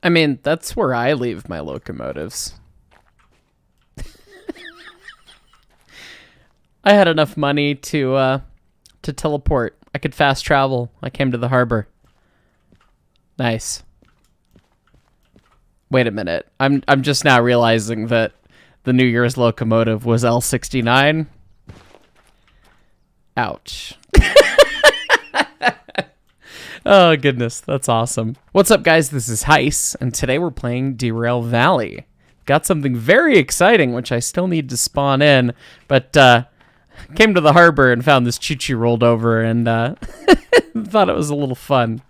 I mean, that's where I leave my locomotives. I had enough money to teleport. I could fast travel. I came to the harbor. Nice. Wait a minute. I'm just now realizing that the New Year's locomotive was L69. Ouch. Oh, goodness. That's awesome. What's up, guys? This is Heis, and today we're playing Derail Valley. Got something very exciting, which I still need to spawn in, but came to the harbor and found this choo-choo rolled over and thought it was a little fun.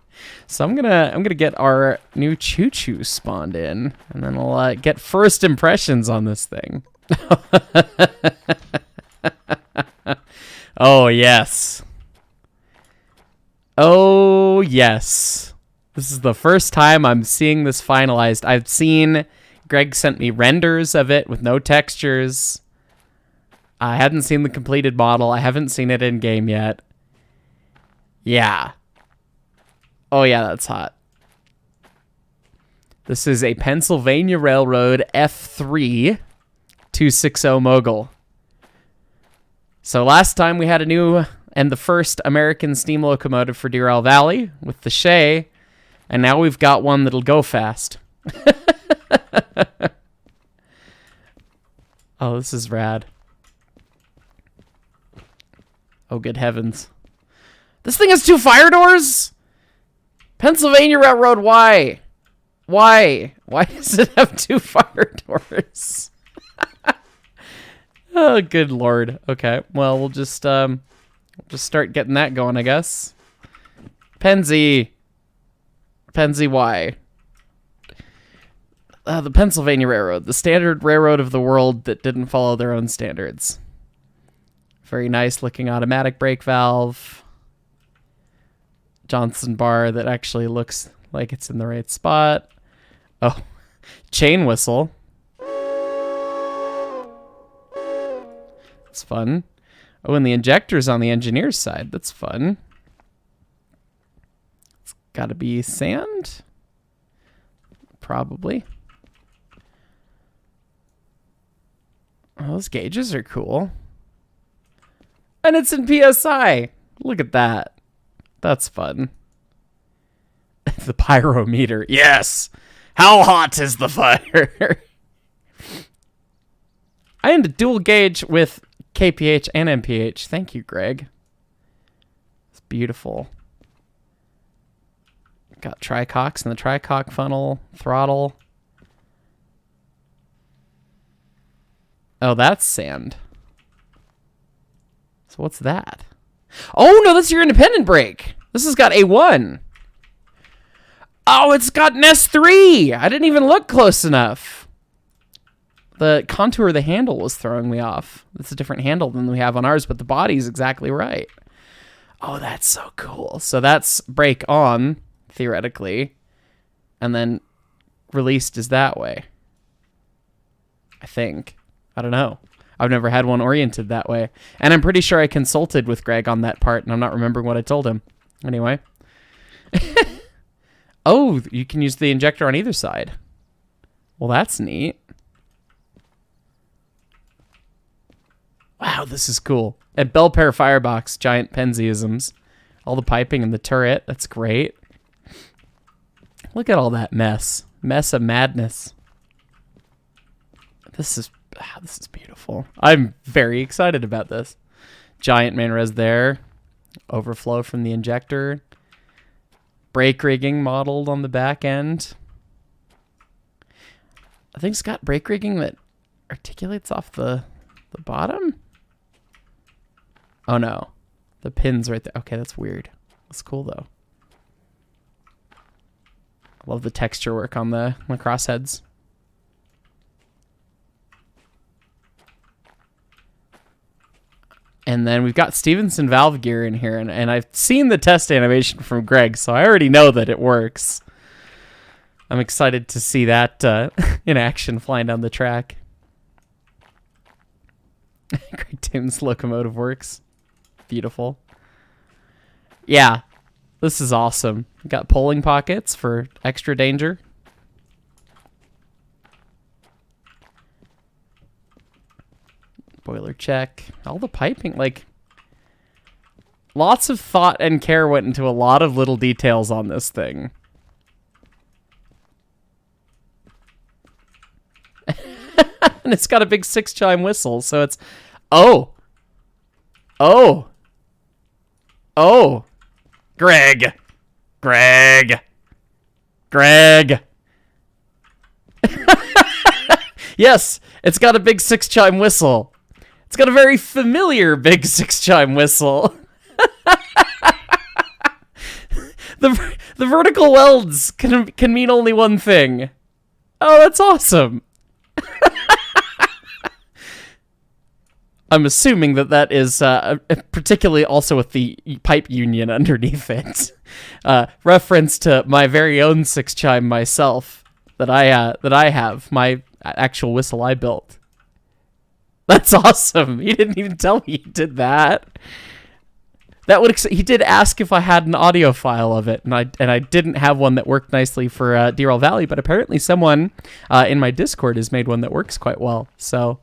So I'm gonna get our new choo-choo spawned in, and then we'll get first impressions on this thing. Oh, yes. Oh, yes. This is the first time I'm seeing this finalized. I've seen... Greg sent me renders of it with no textures. I hadn't seen the completed model. I haven't seen it in game yet. Yeah. Oh, yeah, that's hot. This is a Pennsylvania Railroad F3 260 mogul. So last time we had a new and the first American steam locomotive for Derail Valley with the Shay, and now we've got one that'll go fast. Oh, this is rad. Oh, good heavens. This thing has 2 fire doors? Pennsylvania Railroad, why? Why? Why does it have 2 fire doors? Oh, good lord. Okay, well, we'll just start getting that going, I guess. Pennsy, why? The Pennsylvania Railroad, the standard railroad of the world that didn't follow their own standards. Very nice looking automatic brake valve. Johnson bar that actually looks like it's in the right spot. Oh, chain whistle. It's fun. Oh, and the injector's on the engineer's side. That's fun. It's gotta be sand? Probably. Oh, those gauges are cool. And it's in PSI. Look at that. That's fun. The pyrometer. Yes! How hot is the fire? I am to dual gauge with KPH and MPH. Thank you, Greg. It's beautiful. Got tricocks and the tricock funnel, throttle. Oh, that's sand. So what's that? Oh, no, that's your independent brake. This has got A1. Oh, it's got an S3. I didn't even look close enough. The contour of the handle was throwing me off. It's a different handle than we have on ours, but the body's exactly right. Oh, that's so cool. So that's brake on, theoretically, and then released is that way. I think. I don't know. I've never had one oriented that way. And I'm pretty sure I consulted with Greg on that part, and I'm not remembering what I told him. Anyway. Oh, you can use the injector on either side. Well, that's neat. Wow, this is cool. And Bell Pair Firebox, giant Penziisms. All the piping and the turret. That's great. Look at all that mess. Mess of madness. This is beautiful. I'm very excited about this. Giant manres there. Overflow from the injector. Brake rigging modeled on the back end. I think it's got brake rigging that articulates off the bottom. Oh no. The pin's right there. Okay, that's weird. That's cool though. I love the texture work on the crossheads. And then we've got Stevenson valve gear in here, and I've seen the test animation from Greg, so I already know that it works. I'm excited to see that in action flying down the track. GregTame's locomotive works. Beautiful. Yeah, this is awesome. Got polling pockets for extra danger. Boiler check. All the piping, like, lots of thought and care went into a lot of little details on this thing. And it's got a big 6-chime whistle, so it's... Oh! Oh! Oh! Greg! Greg! Greg! Yes, it's got a big 6-chime whistle. It's got a very familiar big 6-chime whistle. The vertical welds can mean only one thing. Oh, that's awesome. I'm assuming that is particularly also with the pipe union underneath it. Reference to my very own 6-chime myself that I have, my actual whistle I built. That's awesome. He didn't even tell me he did that. He did ask if I had an audio file of it, and I didn't have one that worked nicely for Derail Valley, but apparently someone in my Discord has made one that works quite well. So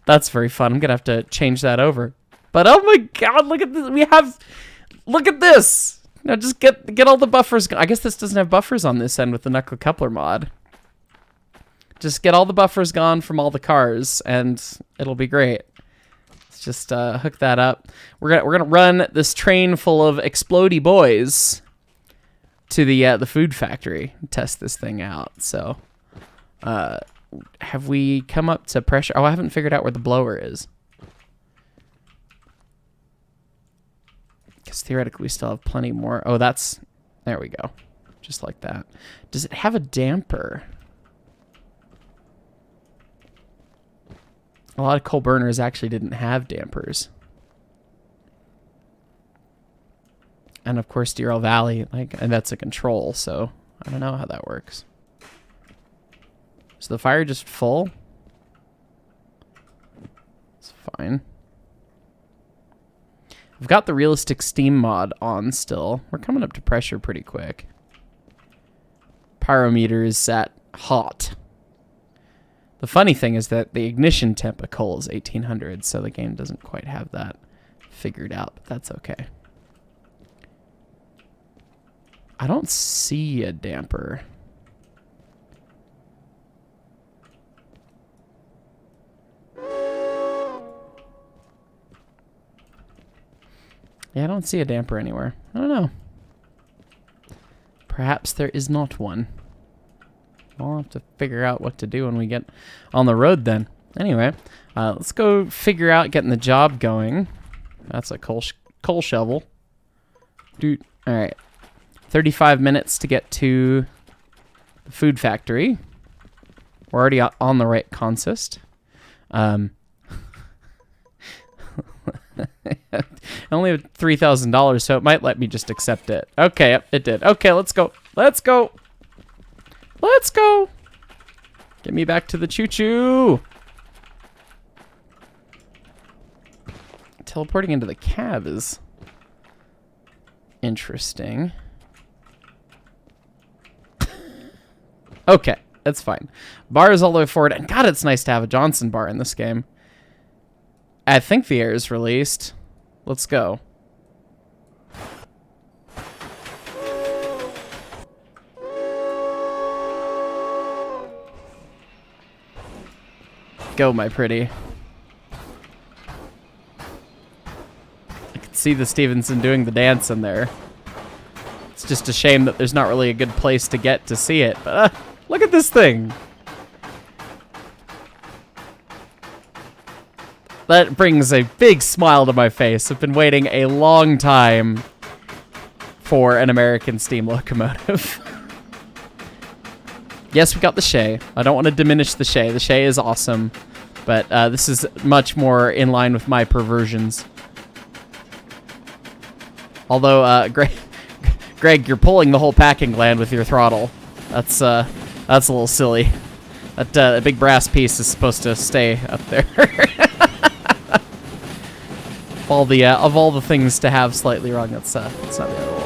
that's very fun. I'm gonna have to change that over. But oh my god, look at this! Look at this! Now just get all the buffers. I guess this doesn't have buffers on this end with the knuckle coupler mod. Just get all the buffers gone from all the cars, and it'll be great. Let's just hook that up. We're gonna run this train full of explodey boys to the food factory and test this thing out. So, have we come up to pressure? Oh, I haven't figured out where the blower is. Because theoretically we still have plenty more. Oh, there we go. Just like that. Does it have a damper? A lot of coal burners actually didn't have dampers. And of course, Derail Valley, and that's a control, so I don't know how that works. Is the fire just full? It's fine. I've got the realistic steam mod on still. We're coming up to pressure pretty quick. Pyrometer is set hot. The funny thing is that the ignition temp of coal is 1800, so the game doesn't quite have that figured out, but that's okay. I don't see a damper. Yeah, I don't see a damper anywhere. I don't know. Perhaps there is not one. I'll have to figure out what to do when we get on the road then. Anyway, let's go figure out getting the job going. That's a coal shovel. Dude, all right. 35 minutes to get to the food factory. We're already on the right consist. I only have $3,000, so it might let me just accept it. Okay, yep, it did. Okay, let's go. Let's go. Let's go. Get me back to the choo-choo. Teleporting into the cab is interesting. Okay, that's fine. Bar is all the way forward. And God, it's nice to have a Johnson bar in this game. I think the air is released. Let's go. Go, my pretty. I can see the Stevenson doing the dance in there. It's just a shame that there's not really a good place to get to see it. But look at this thing. That brings a big smile to my face. I've been waiting a long time for an American steam locomotive. Yes, we got the Shay. I don't want to diminish the Shay. The Shay is awesome. But this is much more in line with my perversions. Although, Greg, you're pulling the whole packing gland with your throttle. That's a little silly. That big brass piece is supposed to stay up there. Of all the things to have slightly wrong, that's not the end of the world.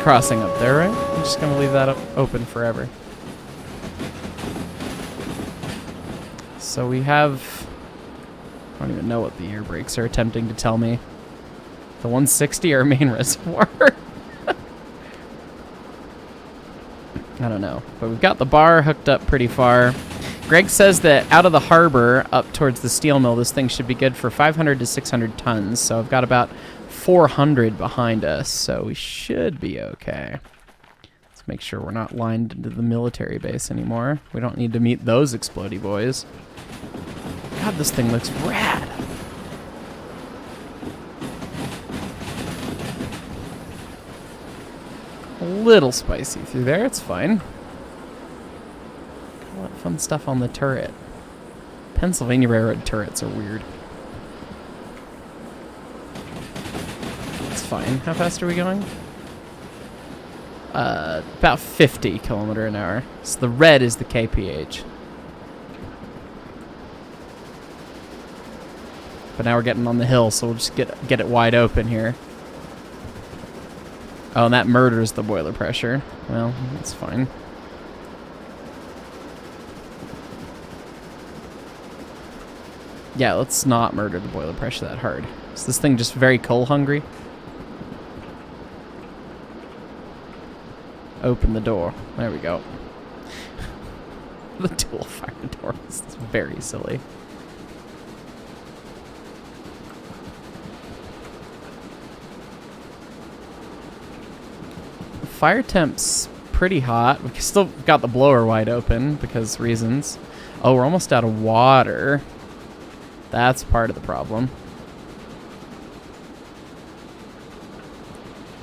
crossing up there, right? I'm just gonna leave that open forever. So we have, I don't even know what the air brakes are attempting to tell me. The 160 our main reservoir. I don't know, but we've got the bar hooked up pretty far. Greg says that out of the harbor up towards the steel mill, this thing should be good for 500 to 600 tons. So I've got about 400 behind us, so we should be okay. Let's make sure we're not lined into the military base anymore. We don't need to meet those explodey boys. God, this thing looks rad. A little spicy through there, it's fine. A lot of fun stuff on the turret. Pennsylvania Railroad turrets are weird. It's fine. How fast are we going? About 50 kilometer an hour. So the red is the kph. But now we're getting on the hill, so we'll just get it wide open here. Oh, and that murders the boiler pressure. Well, that's fine. Yeah, let's not murder the boiler pressure that hard. Is this thing just very coal hungry? Open the door. There we go. The dual fire door is very silly. Fire temp's pretty hot. We still got the blower wide open because reasons. Oh, we're almost out of water. That's part of the problem.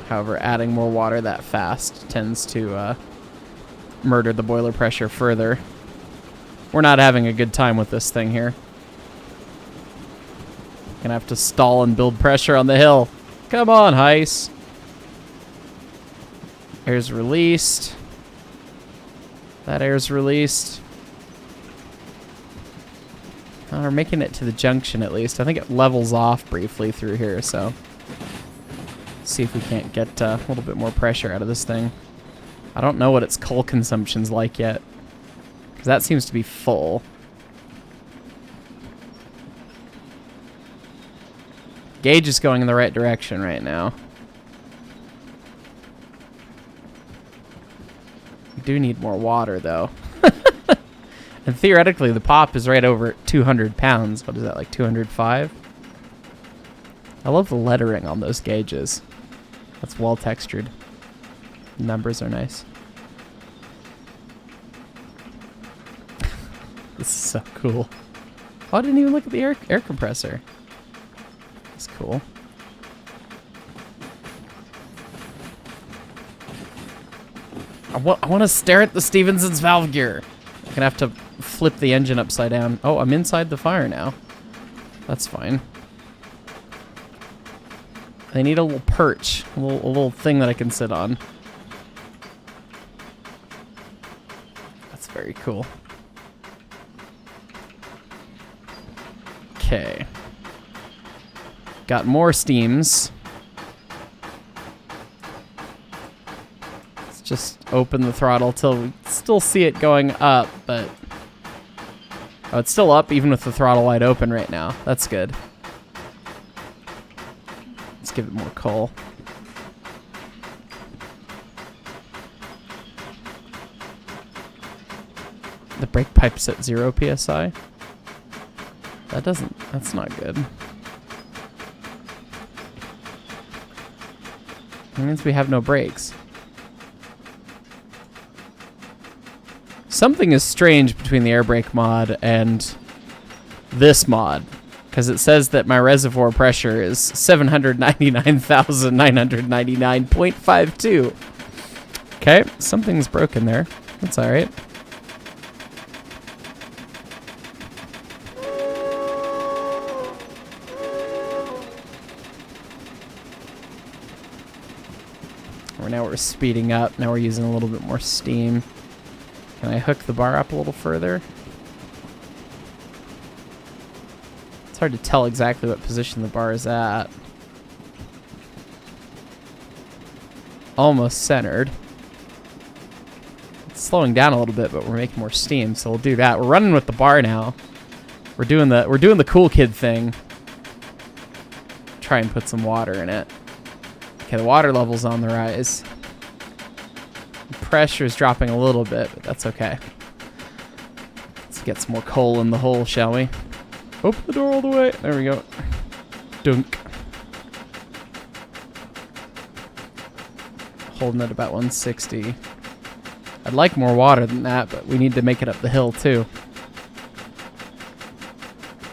However, adding more water that fast tends to murder the boiler pressure further. We're not having a good time with this thing here. Gonna have to stall and build pressure on the hill. Come on, Heiss. Air's released. That air's released. Oh, we're making it to the junction at least. I think it levels off briefly through here, so see if we can't get a little bit more pressure out of this thing. I don't know what its coal consumption's like yet, because that seems to be full. Gauge is going in the right direction right now. We do need more water, though. And theoretically, the pop is right over 200 pounds. What is that, like 205? I love the lettering on those gauges. That's well textured. The numbers are nice. This is so cool. Oh, I didn't even look at the air compressor. That's cool. I want to stare at the Stephenson's valve gear. I'm gonna have to flip the engine upside down. Oh, I'm inside the fire now. That's fine. I need a little perch, a little thing that I can sit on. That's very cool. Okay. Got more steams. Let's just open the throttle till we still see it going up, but oh, it's still up even with the throttle wide open right now. That's good. Let's give it more coal. The brake pipe's at 0 psi. That's not good. It means we have no brakes. Something is strange between the air brake mod and this mod, because it says that my reservoir pressure is 799,999.52. Okay, something's broken there. That's all right. Now we're speeding up. Now we're using a little bit more steam. Can I hook the bar up a little further? It's hard to tell exactly what position the bar is at. almost centered. It's slowing down a little bit, but we're making more steam, so we'll do that. We're running with the bar now. We're doing the cool kid thing. Try and put some water in it. Okay, the water level's on the rise. The pressure is dropping a little bit, but that's okay. Let's get some more coal in the hole, shall we? Open the door all the way. There we go. Dunk. Holding at about 160. I'd like more water than that, but we need to make it up the hill too.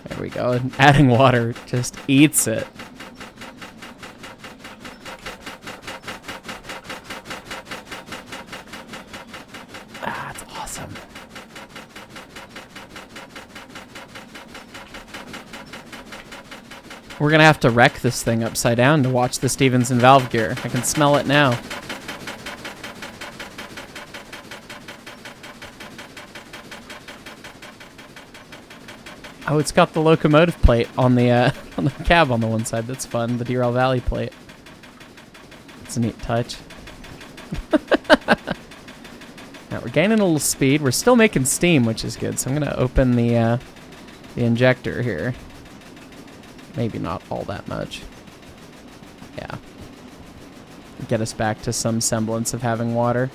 There we go. And adding water just eats it. Ah, it's awesome. We're gonna have to wreck this thing upside down to watch the Stevenson valve gear. I can smell it now. Oh, it's got the locomotive plate on the cab on the one side. That's fun. The Derail Valley plate. It's a neat touch. Now we're gaining a little speed. We're still making steam, which is good. So I'm gonna open the injector here. Maybe not all that much. Yeah. Get us back to some semblance of having water.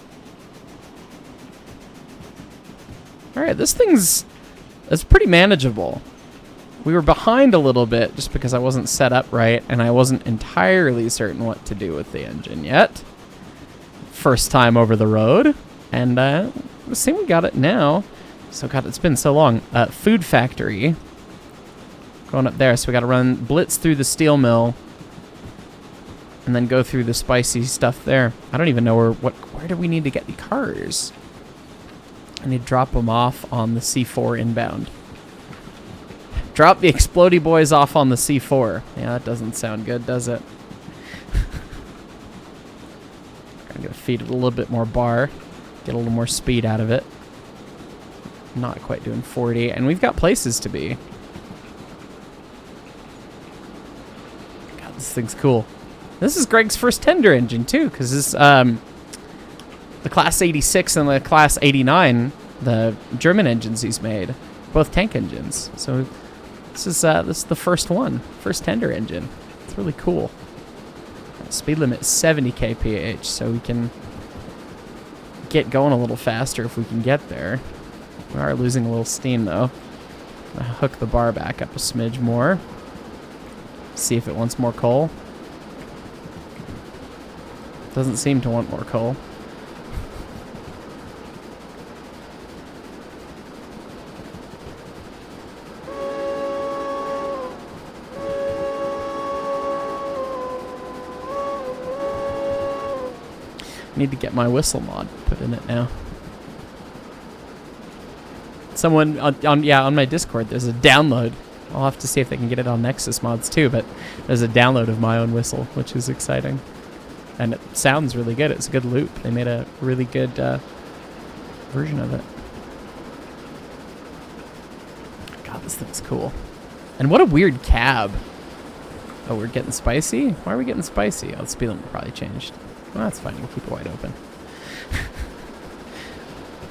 All right, this thing's... It's pretty manageable. We were behind a little bit just because I wasn't set up right and I wasn't entirely certain what to do with the engine yet. First time over the road. And I think we got it now. So God, it's been so long. Food factory. Going up there. So we got to run blitz through the steel mill. And then go through the spicy stuff there. I don't even know where do we need to get the cars? I need to drop them off on the C4 inbound. Drop the explodey boys off on the C4. Yeah, that doesn't sound good, does it? I'm going to feed it a little bit more bar. Get a little more speed out of it. Not quite doing 40. And we've got places to be. God, this thing's cool. This is Greg's first tender engine, too, because this... the Class 86 and the Class 89, the German engines he's made, both tank engines. So this is the first one, first tender engine. It's really cool. Speed limit is 70 kph, so we can get going a little faster if we can get there. We are losing a little steam though. I'll hook the bar back up a smidge more. See if it wants more coal. Doesn't seem to want more coal. Need to get my whistle mod put in it now. Someone on my Discord, there's a download. I'll have to see if they can get it on Nexus mods too, but there's a download of my own whistle, which is exciting. And it sounds really good. It's a good loop. They made a really good version of it. God, this thing's cool. And what a weird cab. Oh, we're getting spicy? Why are we getting spicy? Oh, the speed limit probably changed. Well, that's fine. We'll keep it wide open.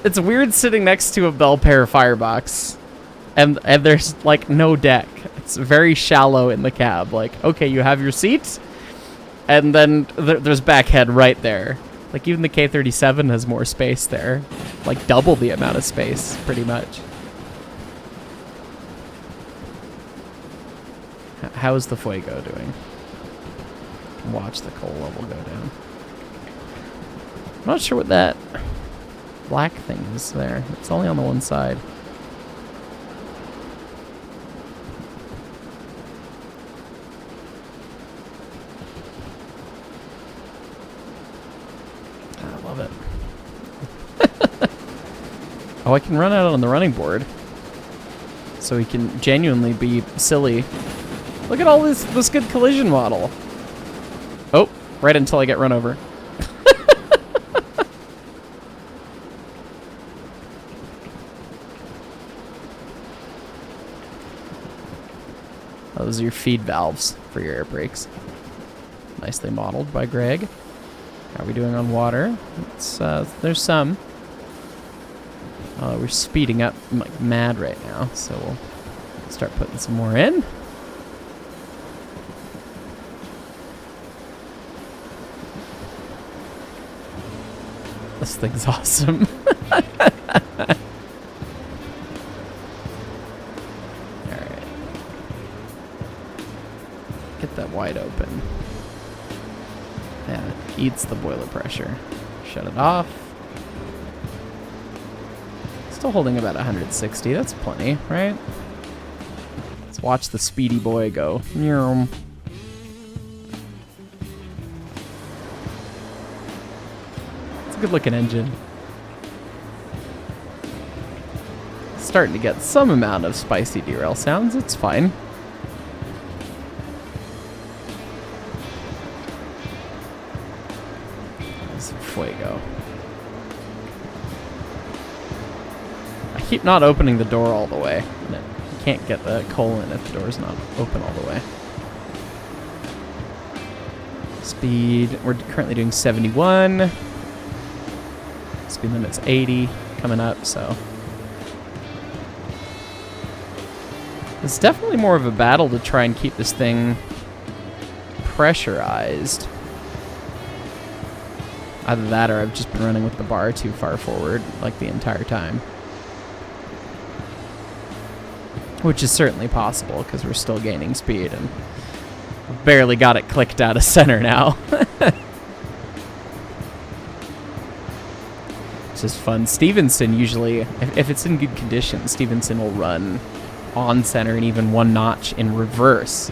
It's weird sitting next to a Belpaire firebox, and there's like no deck. It's very shallow in the cab. Like, okay, you have your seats, and then there's backhead right there. Like even the K37 has more space there, like double the amount of space, pretty much. How is the Fuego doing? Watch the coal level go down. I'm not sure what that black thing is there. It's only on the one side. I love it. Oh, I can run out on the running board. So we can genuinely be silly. Look at all this good collision model. Oh, right until I get run over. Those are your feed valves for your air brakes. Nicely modeled by Greg. How are we doing on water? It's, there's some. We're speeding up like mad right now, so we'll start putting some more in. This thing's awesome. Alright. Get that wide open. Yeah, it eats the boiler pressure. Shut it off. Still holding about 160. That's plenty, right? Let's watch the speedy boy go. Meow. It's a good looking engine. Starting to get some amount of spicy derail sounds. It's fine. There's fuego. I keep not opening the door all the way. And you can't get the coal in if the door's not open all the way. Speed, we're currently doing 71. Speed limit's 80 coming up, so. It's definitely more of a battle to try and keep this thing pressurized. Either that or I've just been running with the bar too far forward, like the entire time. Which is certainly possible, because we're still gaining speed, and I've barely got it clicked out of center now. It's just fun. Stevenson usually, if it's in good condition, Stevenson will run on center and even one notch in reverse,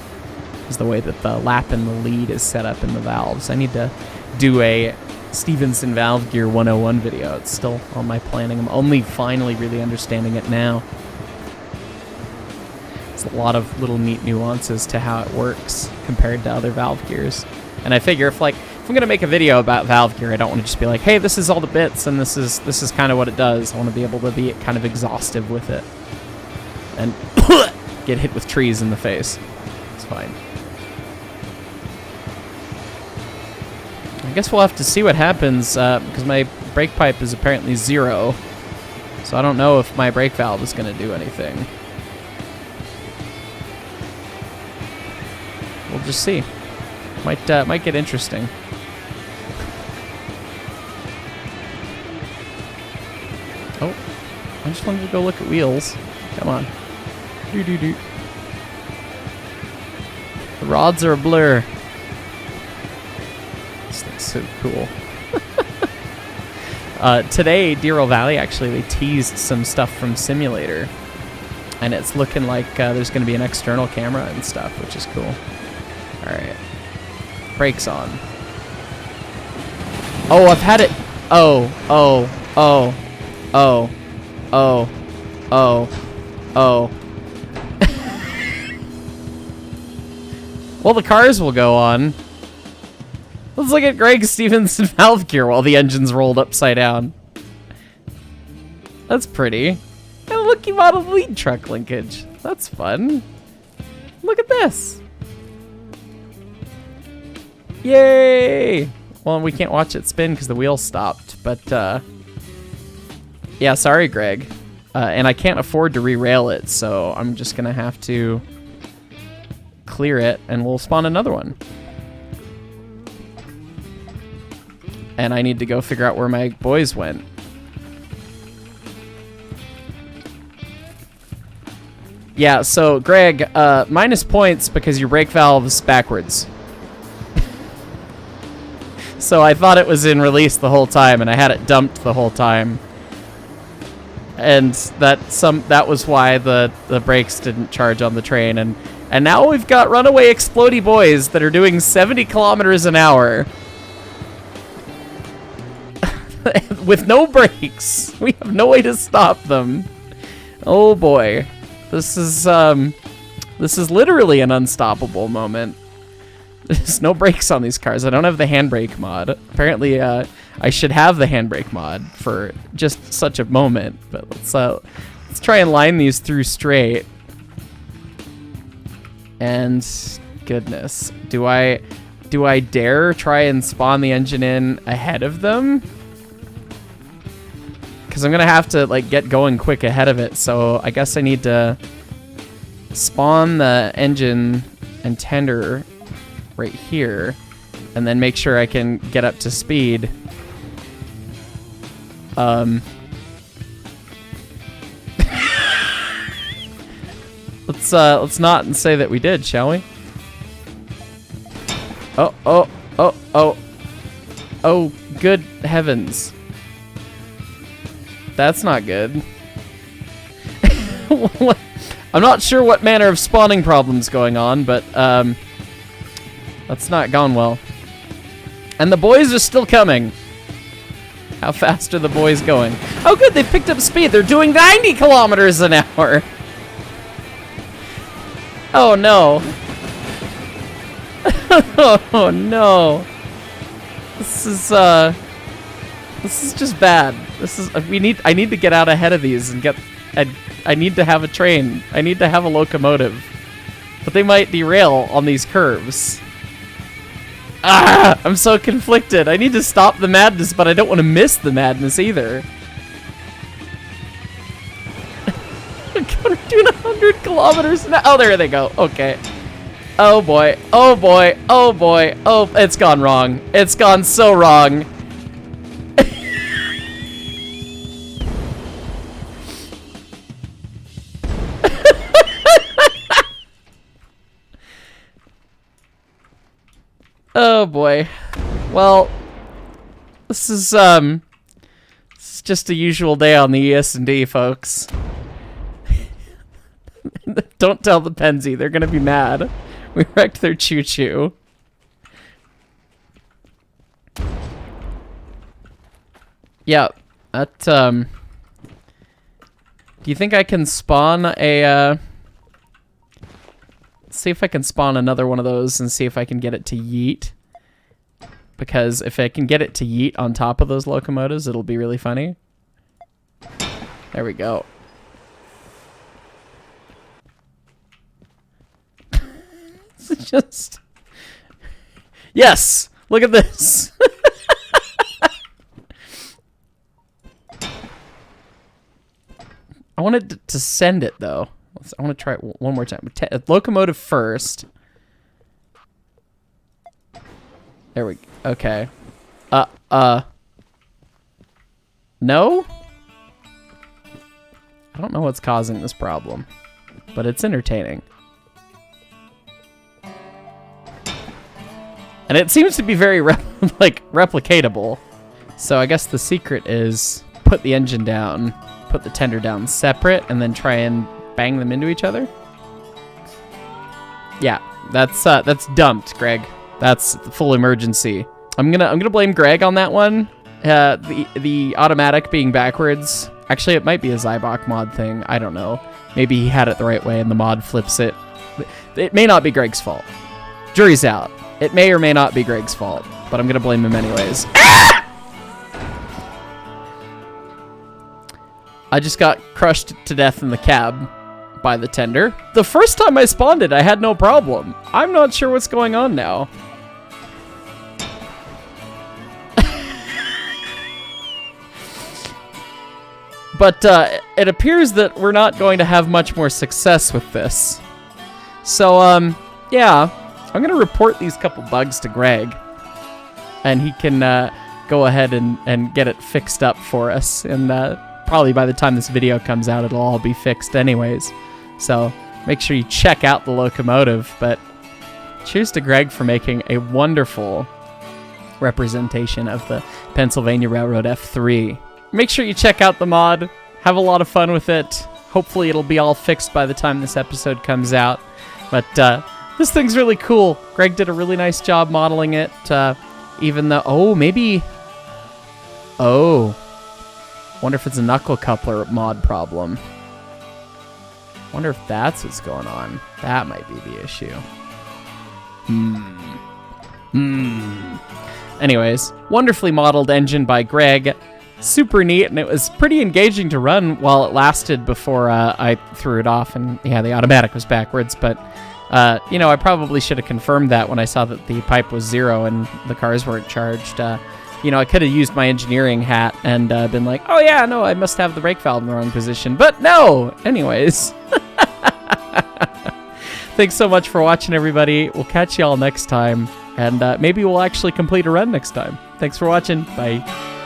is the way that the lap and the lead is set up in the valves. I need to do a Stevenson valve gear 101 video. It's still on my planning. I'm only finally really understanding it now. There's a lot of little neat nuances to how it works compared to other valve gears. And I figure if I'm gonna make a video about valve gear, I don't want to just be like, hey, this is all the bits and this is kind of what it does. I want to be able to be kind of exhaustive with it and get hit with trees in the face. It's fine. I guess we'll have to see what happens because my brake pipe is apparently 0, so I don't know if my brake valve is going to do anything. We'll just see. Might get interesting. Oh, I just wanted to go look at wheels. Come on. Doo-doo-doo. The rods are a blur. This thing's so cool. Today, Derail Valley, actually, they teased some stuff from Simulator. And it's looking like there's going to be an external camera and stuff, which is cool. Alright. Brakes on. Oh, I've had it. Oh. Well, the cars will go on. Let's look at Greg Stevenson valve gear while the engine's rolled upside down. That's pretty. And look, you modeled lead truck linkage. That's fun. Look at this. Yay! Well, we can't watch it spin because the wheel stopped, but yeah, sorry, Greg. And I can't afford to re-rail it, so I'm just gonna have to clear it, and we'll spawn another one. And I need to go figure out where my boys went. Yeah, so Greg, minus points because your brake valve's backwards. So I thought it was in release the whole time, and I had it dumped the whole time. And that was why the brakes didn't charge on the train, and now we've got runaway explodey boys that are doing 70 kilometers an hour with no brakes. We have no way to stop them. Oh boy, this is literally an unstoppable moment. There's no brakes on these cars. I don't have the handbrake mod. Apparently, I should have the handbrake mod for just such a moment. But let's try and line these through straight. And goodness, do I do I dare try and spawn the engine in ahead of them? Because I'm going to have to, like, get going quick ahead of it. So I guess I need to spawn the engine and tender right here. And then make sure I can get up to speed. Let's not say that we did, shall we? Oh, good heavens. That's not good. I'm not sure what manner of spawning problem's going on, but that's not gone well. And the boys are still coming. How fast are the boys going? Oh good, they picked up speed. They're doing 90 kilometers an hour. Oh no. Oh no. This is just bad. I need to get out ahead of these and I need to have a train. I need to have a locomotive. But they might derail on these curves. Ah, I'm so conflicted. I need to stop the madness, but I don't want to miss the madness either. We're doing 100 kilometers an hour. Oh, there they go. Okay. Oh boy. Oh boy. Oh boy. Oh, it's gone wrong. It's gone so wrong. Oh boy. Well, this is just a usual day on the ES&D, folks. Don't tell the Penzi, they're gonna be mad. We wrecked their choo-choo. Yeah, that, do you think I can spawn a, see if I can spawn another one of those and see if I can get it to yeet. Because if I can get it to yeet on top of those locomotives, it'll be really funny. There we go. It's just... Yes! Look at this! I wanted to send it, though. I want to try it one more time. Locomotive first. There we go. Okay. No? I don't know what's causing this problem, but it's entertaining. And it seems to be very replicatable. So I guess the secret is put the engine down, put the tender down separate, and then try and bang them into each other. Yeah, that's dumped, Greg. That's full emergency. I'm gonna blame Greg on that one. The automatic being backwards. Actually, it might be a Zybok mod thing. I don't know. Maybe he had it the right way and the mod flips it. It may not be Greg's fault. Jury's out. It may or may not be Greg's fault, but I'm gonna blame him anyways. Ah! I just got crushed to death in the cab by the tender. The first time I spawned it, I had no problem. I'm not sure what's going on now. But it appears that we're not going to have much more success with this. So, yeah, I'm going to report these couple bugs to Greg. And he can go ahead and get it fixed up for us. And probably by the time this video comes out, it'll all be fixed anyways. So make sure you check out the locomotive. But cheers to Greg for making a wonderful representation of the Pennsylvania Railroad F3. Make sure you check out the mod. Have a lot of fun with it. Hopefully it'll be all fixed by the time this episode comes out. But this thing's really cool. Greg did a really nice job modeling it. Even though... Oh, maybe... Oh. Wonder if it's a knuckle coupler mod problem. Wonder if that's what's going on. That might be the issue. Anyways, wonderfully modeled engine by Greg. Super neat, and it was pretty engaging to run while it lasted before I threw it off. And yeah, the automatic was backwards, but You know, I probably should have confirmed that when I saw that the pipe was 0 and the cars weren't charged. You know, I could have used my engineering hat and been like, oh yeah, no, I must have the brake valve in the wrong position. But no! Anyways. Thanks so much for watching, everybody. We'll catch y'all next time. And maybe we'll actually complete a run next time. Thanks for watching. Bye.